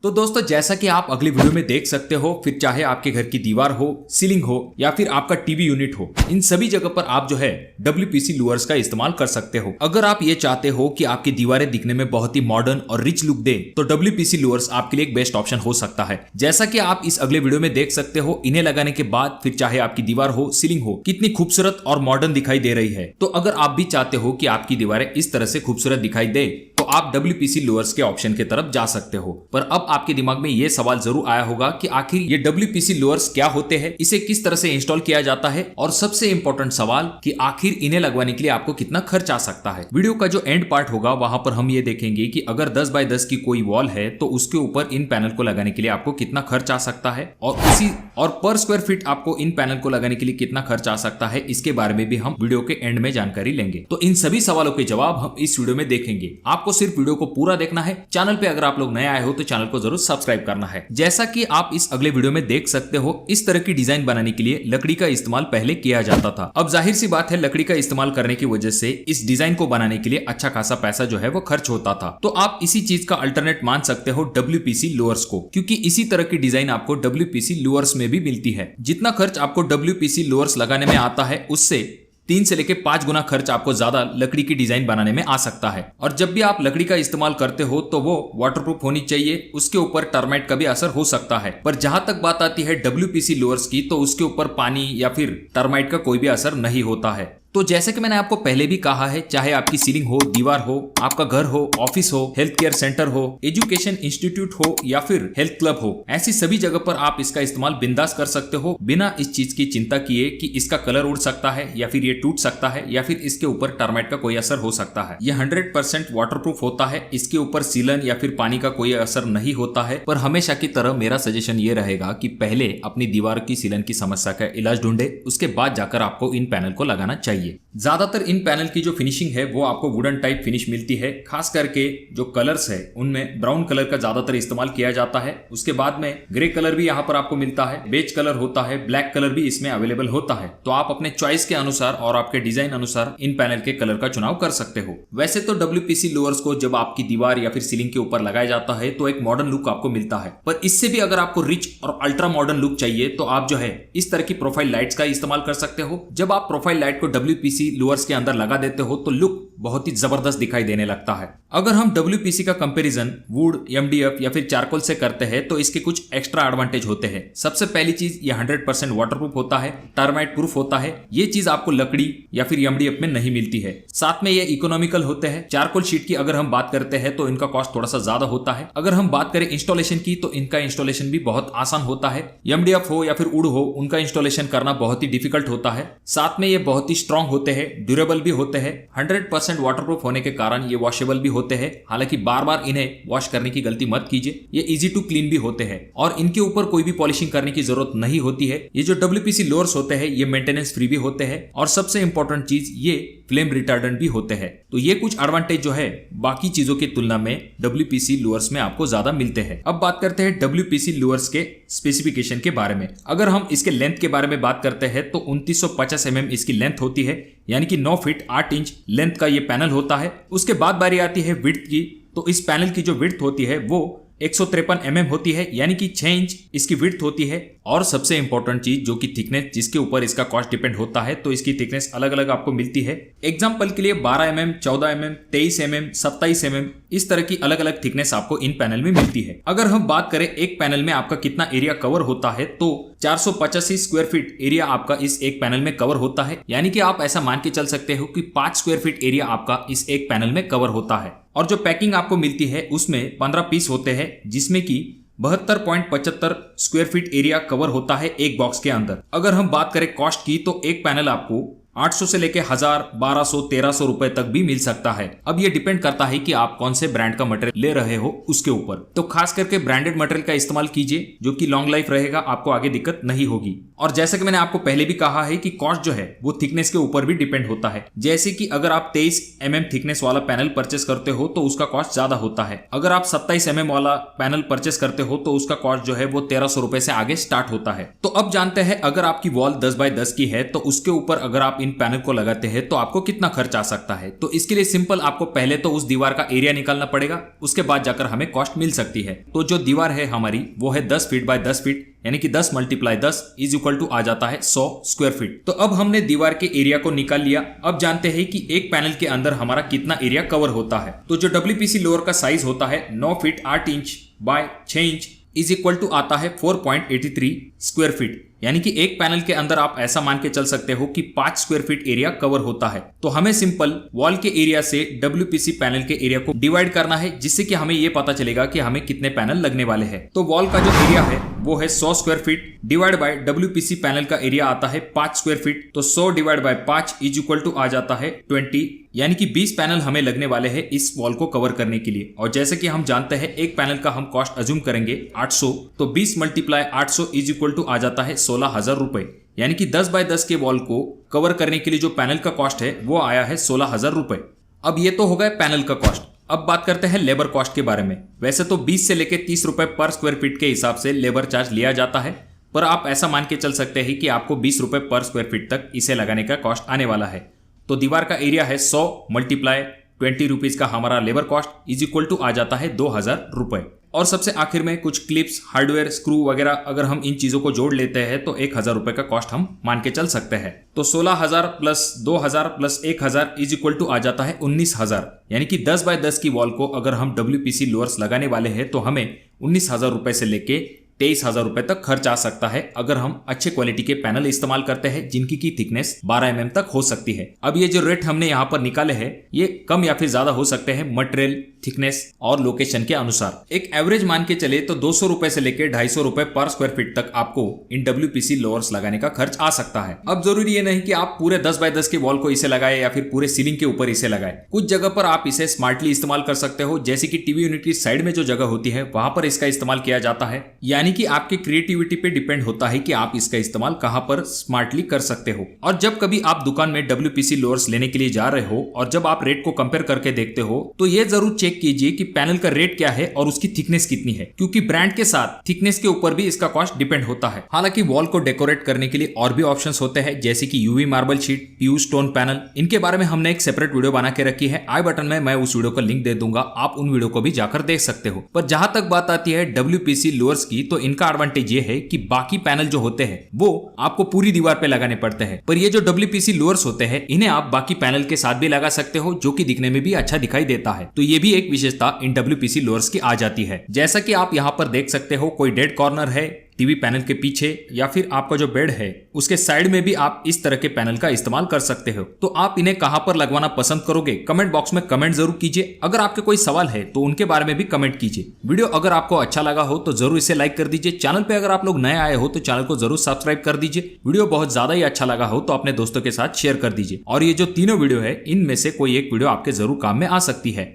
तो दोस्तों जैसा कि आप अगली वीडियो में देख सकते हो, फिर चाहे आपके घर की दीवार हो, सीलिंग हो या फिर आपका टीवी यूनिट हो, इन सभी जगह पर आप जो है WPC लूअर्स का इस्तेमाल कर सकते हो। अगर आप ये चाहते हो कि आपकी दीवारें दिखने में बहुत ही मॉडर्न और रिच लुक दे, तो WPC लूअर्स आपके लिए एक बेस्ट ऑप्शन हो सकता है। जैसा कि आप इस अगले वीडियो में देख सकते हो, इन्हें लगाने के बाद फिर चाहे आपकी दीवार हो, सीलिंग हो, कितनी खूबसूरत और मॉडर्न दिखाई दे रही है। तो अगर आप भी चाहते हो कि आपकी दीवारें इस तरह से खूबसूरत दिखाई दे, तो आप WPC लूअर्स के ऑप्शन की तरफ जा सकते हो। पर अब आपके दिमाग में यह सवाल जरूर आया होगा कि आखिर ये WPC लूअर्स क्या होते हैं, इसे किस तरह से इंस्टॉल किया जाता है, और सबसे इंपॉर्टेंट सवाल कि आखिर इन्हें लगवाने के लिए आपको कितना खर्च आ सकता है। वीडियो का जो एंड पार्ट होगा वहां पर हम ये देखेंगे कि अगर 10 बाय 10 की कोई वॉल है तो उसके ऊपर इन पैनल को लगाने के लिए आपको कितना खर्च आ सकता है, और पर स्क्वायर फीट आपको इन पैनल को लगाने के लिए कितना खर्च आ सकता है, इसके बारे में भी हम वीडियो के एंड में जानकारी लेंगे। तो इन सभी सवालों के जवाब हम इस वीडियो में देखेंगे। आपको सिर्फ वीडियो को पूरा देखना है। चैनल पे अगर आप लोग नए आए हो तो चैनल को जरूर सब्सक्राइब करना है। जैसा कि आप इस अगले वीडियो में देख सकते हो, इस तरह की डिजाइन बनाने के लिए लकड़ी का इस्तेमाल पहले किया जाता था। अब जाहिर सी बात है, लकड़ी का इस्तेमाल करने की वजह से इस डिजाइन को बनाने के लिए अच्छा खासा पैसा जो है वो खर्च होता था। तो आप इसी चीज का अल्टरनेट मान सकते हो WPC लूअर्स को, क्योंकि इसी तरह की डिजाइन आपको WPC लूअर्स में भी मिलती है। जितना खर्च आपको WPC लूअर्स लगाने में आता है, उससे 3 से लेकर 5 गुना खर्च आपको ज्यादा लकड़ी की डिजाइन बनाने में आ सकता है। और जब भी आप लकड़ी का इस्तेमाल करते हो तो वो वाटरप्रूफ होनी चाहिए, उसके ऊपर टर्माइट का भी असर हो सकता है। पर जहां तक बात आती है WPC लूअर्स की, तो उसके ऊपर पानी या फिर टर्माइट का कोई भी असर नहीं होता है। तो जैसे कि मैंने आपको पहले भी कहा है, चाहे आपकी सीलिंग हो, दीवार हो, आपका घर हो, ऑफिस हो, हेल्थ केयर सेंटर हो, एजुकेशन इंस्टीट्यूट हो या फिर हेल्थ क्लब हो, ऐसी सभी जगह पर आप इसका इस्तेमाल बिंदास कर सकते हो, बिना इस चीज की चिंता किए कि इसका कलर उड़ सकता है या फिर ये टूट सकता है या फिर इसके ऊपर टर्माइट का कोई असर हो सकता है। ये 100% वाटरप्रूफ होता है, इसके ऊपर सीलन या फिर पानी का कोई असर नहीं होता है। पर हमेशा की तरह मेरा सजेशन ये रहेगा कि पहले अपनी दीवार की सीलन की समस्या का इलाज ढूंढे, उसके बाद जाकर आपको इन पैनल को लगाना चाहिए। ज्यादातर इन पैनल की जो फिनिशिंग है वो आपको वुडन टाइप फिनिश मिलती है। खास करके जो कलर्स है उनमें ब्राउन कलर का ज्यादातर इस्तेमाल किया जाता है। उसके बाद में ग्रे कलर भी यहाँ पर आपको मिलता है, बेज कलर होता है, ब्लैक कलर भी इसमें अवेलेबल होता है। तो आप अपने चॉइस के अनुसार और आपके डिजाइन अनुसार इन पैनल के कलर का चुनाव कर सकते हो। वैसे तो WPC लूअर्स को जब आपकी दीवार या फिर सीलिंग के ऊपर लगाया जाता है तो एक मॉडर्न लुक आपको मिलता है, पर इससे भी अगर आपको रिच और अल्ट्रा मॉडर्न लुक चाहिए तो आप जो है इस तरह की प्रोफाइल लाइट्स का इस्तेमाल कर सकते हो। जब आप प्रोफाइल लाइट को WPC लूअर्स के अंदर लगा देते हो तो लुक बहुत ही जबरदस्त दिखाई देने लगता है। अगर हम WPC का कंपैरिजन वुड, MDF या फिर चारकोल से करते हैं तो इसके कुछ एक्स्ट्रा एडवांटेज होते हैं। सबसे पहली चीज, ये 100% वाटरप्रूफ होता है, टर्माइट प्रूफ होता है। ये चीज आपको लकड़ी या फिर MDF में नहीं मिलती है। साथ में ये इकोनॉमिकल होते हैं। चारकोल शीट की अगर हम बात करते हैं तो इनका कॉस्ट थोड़ा सा ज्यादा होता है। अगर हम बात करें इंस्टॉलेशन की तो इनका इंस्टॉलेशन भी बहुत आसान होता है। MDF हो या फिर वुड हो, उनका इंस्टॉलेशन करना बहुत ही डिफिकल्ट होता है। साथ में ये बहुत ही स्ट्रॉन्ग होते हैं, ड्यूरेबल भी होते हैं। 100% वाटरप्रूफ होने के कारण ये वॉशेबल भी होते हैं। हालांकि बार बार इन्हें वॉश करने की गलती मत कीजिए। ये इजी टू क्लीन भी होते हैं और इनके ऊपर कोई भी पॉलिशिंग करने की जरूरत नहीं होती है। ये जो WPC लूअर्स होते हैं ये मेंटेनेंस फ्री भी होते हैं, और सबसे इंपॉर्टेंट चीज, ये फ्लेम रिटार्डेंट भी होते हैं। तो ये कुछ एडवांटेज जो है बाकी चीजों की तुलना में WPC लूअर्स में आपको ज्यादा मिलते हैं। अब बात करते हैं WPC लूअर्स के स्पेसिफिकेशन के बारे में। अगर हम इसके लेंथ के बारे में बात करते हैं तो 2950 mm इसकी लेंथ होती है, यानी कि 9 फीट 8 इंच लेंथ का ये पैनल होता है। उसके बाद बारी आती है विड्थ की। तो इस पैनल की जो विड्थ होती है वो 153 mm होती है, यानी कि 6 इंच इसकी विड्थ होती है। और सबसे इंपॉर्टेंट चीज जो कि थिकनेस, जिसके ऊपर इसका कॉस्ट डिपेंड होता है, तो इसकी थिकनेस अलग अलग आपको मिलती है। एग्जांपल के लिए 12 mm, 14 mm, 23 mm, 27 mm, इस तरह की अलग अलग थिकनेस आपको इन पैनल में मिलती है। अगर हम बात करें एक पैनल में आपका कितना एरिया कवर होता है, तो 485 स्क्वायर फीट एरिया आपका इस एक पैनल में कवर होता है। यानी कि आप ऐसा मान के चल सकते हो कि 5 स्क्वायर फीट एरिया आपका इस एक पैनल में कवर होता है। और जो पैकिंग आपको मिलती है उसमें 15 पीस होते हैं, जिसमें कि 72.75 स्क्वायर फीट एरिया कवर होता है एक बॉक्स के अंदर। अगर हम बात करें कॉस्ट की तो एक पैनल आपको 800 से लेके 1000, 1200, 1300 रुपए तक भी मिल सकता है। अब ये डिपेंड करता है कि आप कौन से ब्रांड का मटेरियल ले रहे हो उसके ऊपर। तो खास करके ब्रांडेड मटेरियल का इस्तेमाल कीजिए, जो कि लॉन्ग लाइफ रहेगा, आपको आगे दिक्कत नहीं होगी। और जैसे कि मैंने आपको पहले भी कहा है कि कॉस्ट जो है वो थिकनेस के ऊपर भी डिपेंड होता है। जैसे कि अगर आप 23 mm थिकनेस वाला पैनल परचेस करते हो तो उसका कॉस्ट ज्यादा होता है। अगर आप 27 mm वाला पैनल परचेस करते हो तो उसका कॉस्ट जो है वो 1300 रुपए से आगे स्टार्ट होता है। तो अब जानते हैं, अगर आपकी वॉल 10 बाय 10 की है तो उसके ऊपर अगर आप इन पैनल को लगाते हैं तो आपको कितना खर्च आ सकता है। तो इसके लिए सिंपल आपको पहले तो उस दीवार का एरिया निकालना पड़ेगा, उसके बाद जाकर हमें कॉस्ट मिल सकती है। तो जो दीवार है हमारी वो है 10 फीट बाय 10 फीट, यानी कि 10 × 10 इज इक्वल टू आ जाता है 100 स्क्वायर फीट। तो अब हमने दीवार के एरिया को निकाल लिया। अब जानते हैं कि एक पैनल के अंदर हमारा कितना एरिया कवर होता है। तो जो WPC लोअर का साइज होता है 9 feet 8 inch by 6 inch is equal to आता है 4.83 स्क्वायर फीट, यानी कि एक पैनल के अंदर आप ऐसा मान के चल सकते हो कि 5 स्क्वायर फीट एरिया कवर होता है। तो हमें सिंपल वॉल के एरिया से WPC पैनल के एरिया को डिवाइड करना है, जिससे कि हमें ये पता चलेगा कि हमें कितने पैनल लगने वाले हैं। तो वॉल का जो एरिया है वो है 100 square feet divide by WPC panel का एरिया आता है 5 स्क्वायर फीट। तो 100 divide by 5 is equal to आ जाता है 20, यानी कि 20 पैनल हमें लगने वाले हैं इस वॉल को कवर करने के लिए। और जैसे कि हम जानते हैं एक पैनल का हम कॉस्ट अज्यूम करेंगे 800, तो 20 × 800 इज इक्वल टू आ जाता है 16,000 रुपए, यानी कि 10 बाय 10 के वॉल को कवर करने के लिए जो पैनल का कॉस्ट है वो आया है 16,000 रुपए। अब ये तो हो गया पैनल का कॉस्ट। अब बात करते हैं लेबर कॉस्ट के बारे में। वैसे तो 20 से लेकर 30 रुपए पर स्क्वायर फीट के हिसाब से लेबर चार्ज लिया जाता है, पर आप ऐसा मान के चल सकते हैं कि आपको 20 रुपए पर स्क्वायर फीट तक इसे लगाने का कॉस्ट आने वाला है। तो दीवार का एरिया है 100 × 20 रुपीज का हमारा labour cost is equal to आ जाता है 2,000 रुपए। और सबसे आखिर में कुछ क्लिप्स, हार्डवेयर, स्क्रू वगैरह अगर हम इन चीजों को जोड़ लेते हैं तो 1,000 रुपए का कॉस्ट हम मान के चल सकते हैं। तो 16,000 plus 2,000 plus 1,000 is equal to आ जाता है 19,000, यानी कि 10 बाय 10 की वॉल को अगर हम WPC लोअर्स लगाने वाले हैं तो हमें 19,000 रुपए से लेके 23,000 रुपए तक खर्च आ सकता है, अगर हम अच्छे क्वालिटी के पैनल इस्तेमाल करते हैं जिनकी की थिकनेस 12 mm तक हो सकती है। अब ये जो रेट हमने यहाँ पर निकाले हैं ये कम या फिर ज्यादा हो सकते हैं मटेरियल, थिकनेस और लोकेशन के अनुसार। एक एवरेज मान के चले तो 200 रुपए से लेकर 250 रुपए पर स्क्वायर फीट तक आपको इन WPC लोअर्स लगाने का खर्च आ सकता है। अब जरूरी ये नहीं कि आप पूरे 10 बाय 10 के वॉल को इसे लगाए या फिर पूरे सीलिंग के ऊपर इसे लगाए। कुछ जगह पर आप इसे स्मार्टली इस्तेमाल कर सकते हो, जैसे कि टीवी यूनिट की साइड में जो जगह होती है वहां पर इसका इस्तेमाल किया जाता है। यानी कि आपके क्रिएटिविटी पे डिपेंड होता है कि आप इसका इस्तेमाल कहां पर स्मार्टली कर सकते हो। और जब कभी आप दुकान में WPC लोअर्स लेने के लिए जा रहे हो और जब आप रेट को कंपेयर करके देखते हो तो ये जरूर चेक कीजिए कि पैनल का रेट क्या है और उसकी थिकनेस कितनी है, क्योंकि ब्रांड के साथ थिकनेस के ऊपर भी इसका कॉस्ट डिपेंड होता है। हालांकि वॉल को डेकोरेट करने के लिए और भी ऑप्शंस होते हैं, जैसे कि UV marble sheet, PU stone panel. इनके बारे में हमने एक सेपरेट वीडियो बना के रखी है, आई बटन में मैं उस वीडियो का लिंक दे दूंगा, आप उन वीडियो को भी जाकर देख सकते हो। पर जहां तक बात आती है WPC लोअर्स की, तो इनका एडवांटेज ये है कि बाकी पैनल जो होते हैं वो आपको पूरी दीवार पे लगाने पड़ते हैं, पर ये जो WPC लोअर्स होते हैं इन्हें आप बाकी पैनल के साथ भी लगा सकते हो, जो कि दिखने में भी अच्छा दिखाई देता है। तो ये भी एक विशेषता इन WPC लोअर्स की आ जाती है। जैसा कि आप यहाँ पर देख सकते हो, कोई डेड कॉर्नर है टीवी पैनल के पीछे या फिर आपका जो बेड है उसके साइड में भी आप इस तरह के पैनल का इस्तेमाल कर सकते हो। तो आप इन्हें कहां पर लगवाना पसंद करोगे, कमेंट बॉक्स में कमेंट जरूर कीजिए। अगर आपके कोई सवाल है तो उनके बारे में भी कमेंट कीजिए। वीडियो अगर आपको अच्छा लगा हो तो जरूर इसे लाइक कर दीजिए। चैनल पे अगर आप लोग नए आए हो तो चैनल को जरूर सब्सक्राइब कर दीजिए। वीडियो बहुत ज्यादा ही अच्छा लगा हो तो अपने दोस्तों के साथ शेयर कर दीजिए। और ये जो तीनों वीडियो है इनमें से कोई एक वीडियो आपके जरूर काम में आ सकती है।